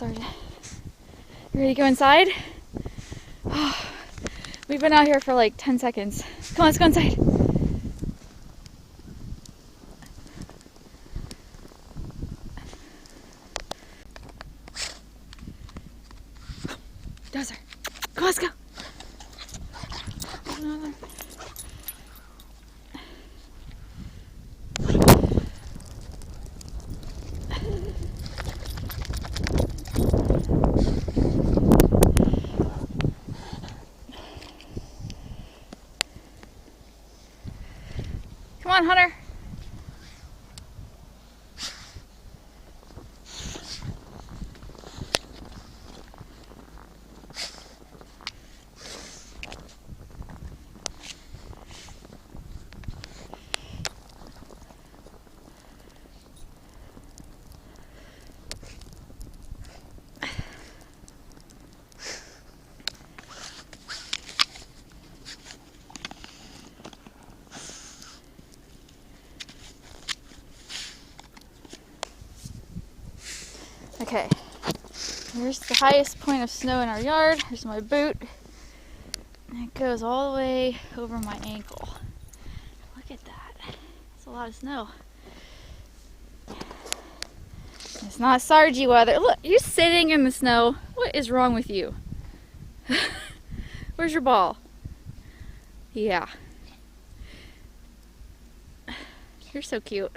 Sergeant. You ready to go inside? Oh, we've been out here for like 10 seconds. Come on, let's go inside. Dozer. Come on, let's go. Come on, Hunter. Okay, here's the highest point of snow in our yard. Here's my boot. And it goes all the way over my ankle. Look at that. That's a lot of snow. It's not Sargy weather. Look, you're sitting in the snow. What is wrong with you? Where's your ball? Yeah. You're so cute.